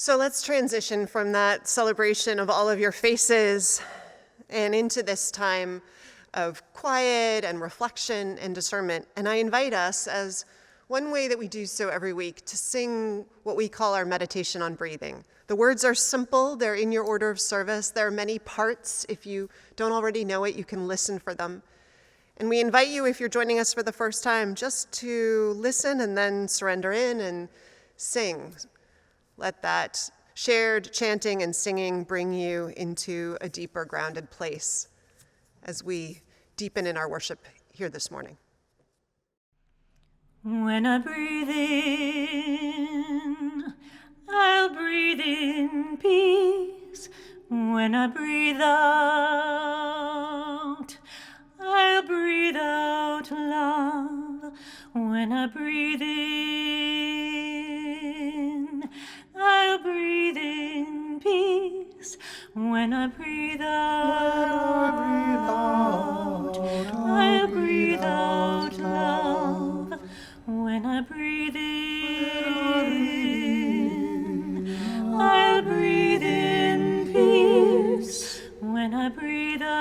So let's transition from that celebration of all of your faces and into this time of quiet and reflection and discernment. And I invite us, as one way that we do so every week, to sing what we call our meditation on breathing. The words are simple. They're in your order of service. There are many parts. If you don't already know it, you can listen for them. And we invite you, if you're joining us for the first time, just to listen and then surrender in and sing. Let that shared chanting and singing bring you into a deeper grounded place as we deepen in our worship here this morning. When I breathe in, I'll breathe in peace. When I breathe out, I'll breathe out love. When I breathe in, I'll breathe in peace. When I breathe out, I'll breathe out love. When I breathe in, I'll breathe in peace. When I breathe out,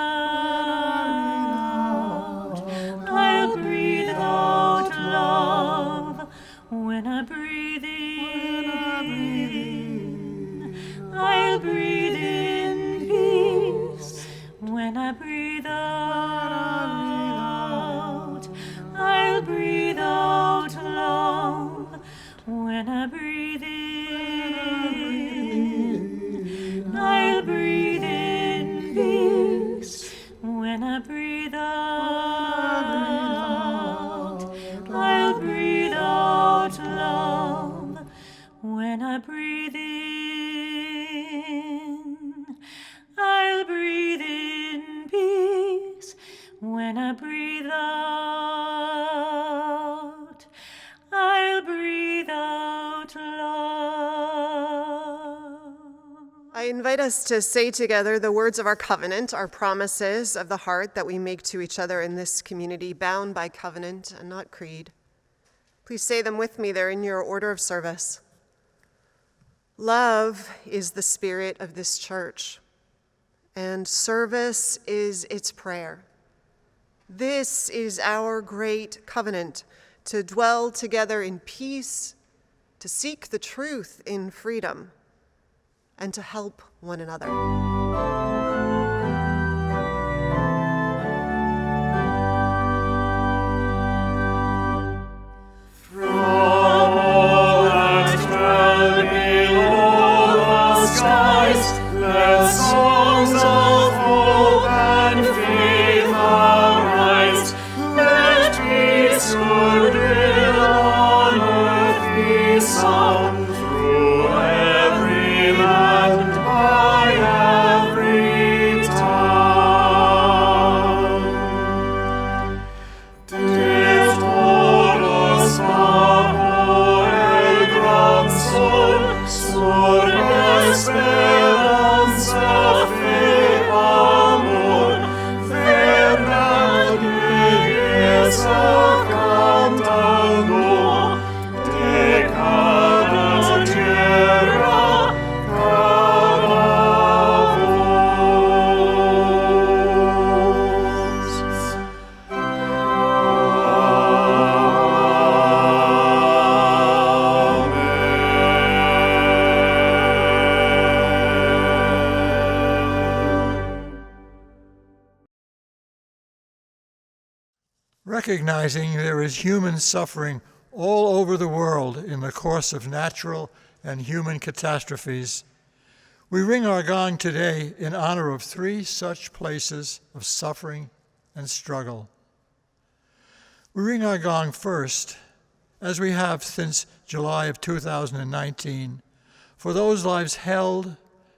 I'll breathe out love. When I breathe in, I'll breathe in peace. When I breathe out, I'll breathe out love. When I breathe in, I'll breathe in peace. When I breathe out, I'll breathe out love. When I breathe in, I'll breathe in peace. When I breathe out, I'll breathe out love. I invite us to say together the words of our covenant, our promises of the heart that we make to each other in this community, bound by covenant and not creed. Please say them with me. They're in your order of service. Love is the spirit of this church, and service is its prayer. This is our great covenant, to dwell together in peace, to seek the truth in freedom, and to help one another. Recognizing there is human suffering all over the world in the course of natural and human catastrophes, we ring our gong today in honor of 3 such places of suffering and struggle. We ring our gong first, as we have since July of 2019, for those lives held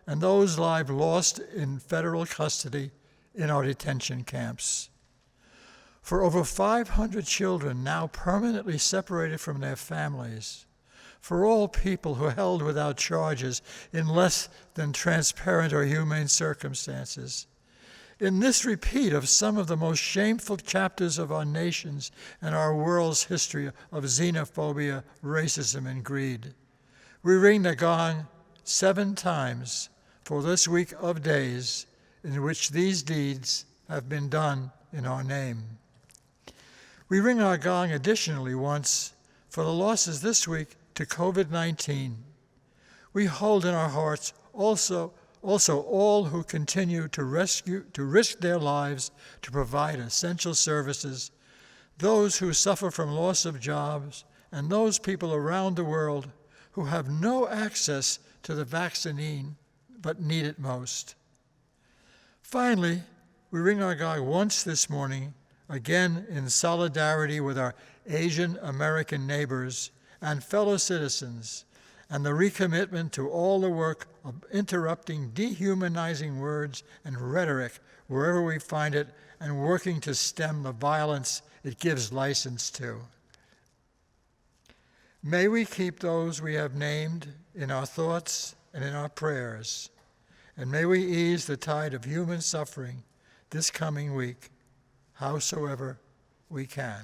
and those lives lost in federal custody in our detention camps. For over 500 children now permanently separated from their families, for all people who are held without charges in less than transparent or humane circumstances. In this repeat of some of the most shameful chapters of our nation's and our world's history of xenophobia, racism, and greed, we ring the gong 7 times for this week of days in which these deeds have been done in our name. We ring our gong additionally once for the losses this week to COVID-19. We hold in our hearts also all who continue to risk their lives to provide essential services, those who suffer from loss of jobs, and those people around the world who have no access to the vaccine but need it most. Finally, we ring our gong once this morning, again in solidarity with our Asian American neighbors and fellow citizens, and the recommitment to all the work of interrupting dehumanizing words and rhetoric wherever we find it, and working to stem the violence it gives license to. May we keep those we have named in our thoughts and in our prayers, and may we ease the tide of human suffering this coming week, howsoever we can.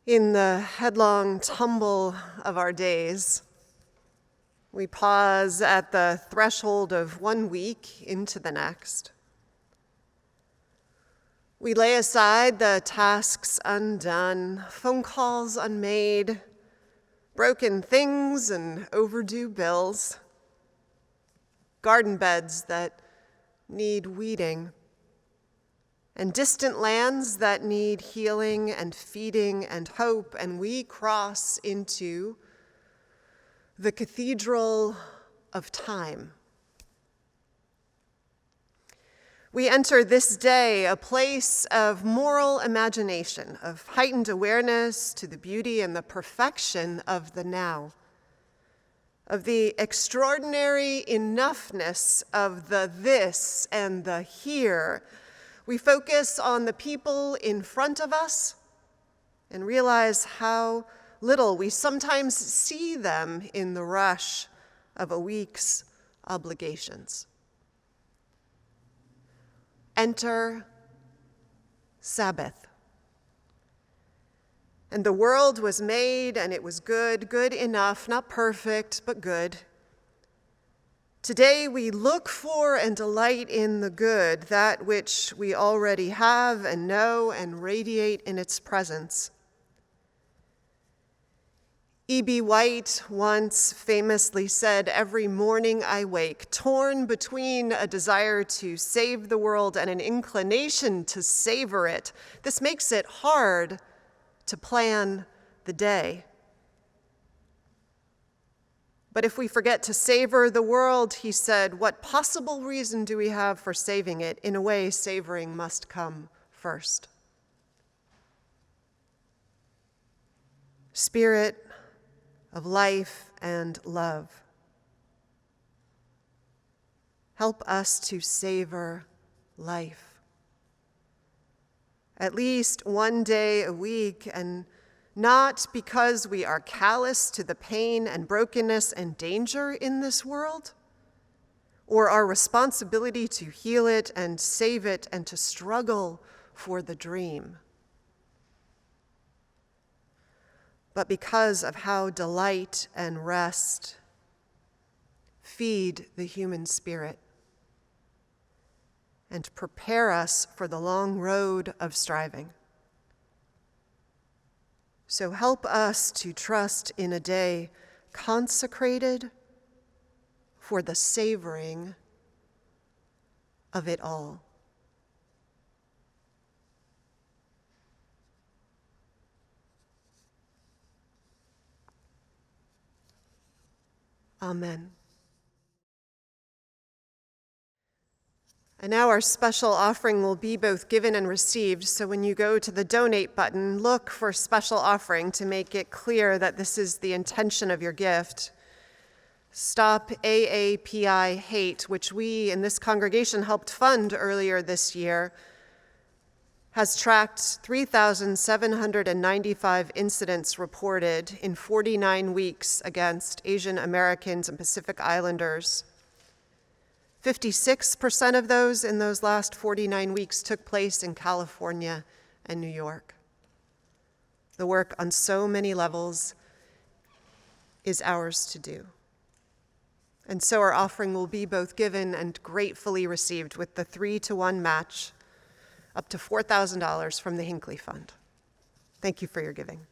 In the headlong tumble of our days, we pause at the threshold of 1 week into the next. We lay aside the tasks undone, phone calls unmade, broken things and overdue bills, garden beds that need weeding, and distant lands that need healing and feeding and hope, and we cross into the cathedral of time. We enter this day a place of moral imagination, of heightened awareness to the beauty and the perfection of the now, of the extraordinary enoughness of the this and the here. We focus on the people in front of us and realize how little we sometimes see them in the rush of a week's obligations. Enter Sabbath. And the world was made, and it was good, good enough, not perfect, but good. Today we look for and delight in the good, that which we already have and know and radiate in its presence. E.B. White once famously said, "Every morning I wake, torn between a desire to save the world and an inclination to savor it. This makes it hard to plan the day." But if we forget to savor the world, he said, what possible reason do we have for saving it? In a way, savoring must come first. Spirit of life and love, help us to savor life. At least 1 day a week, and not because we are callous to the pain and brokenness and danger in this world, or our responsibility to heal it and save it and to struggle for the dream, but because of how delight and rest feed the human spirit and prepare us for the long road of striving. So help us to trust in a day consecrated for the savoring of it all. Amen. And now our special offering will be both given and received, so when you go to the donate button, look for special offering to make it clear that this is the intention of your gift. Stop AAPI Hate, which we in this congregation helped fund earlier this year, has tracked 3,795 incidents reported in 49 weeks against Asian Americans and Pacific Islanders. 56% of those in those last 49 weeks took place in California and New York. The work on so many levels is ours to do. And so our offering will be both given and gratefully received with the 3-to-1 match, up to $4,000 from the Hinckley Fund. Thank you for your giving.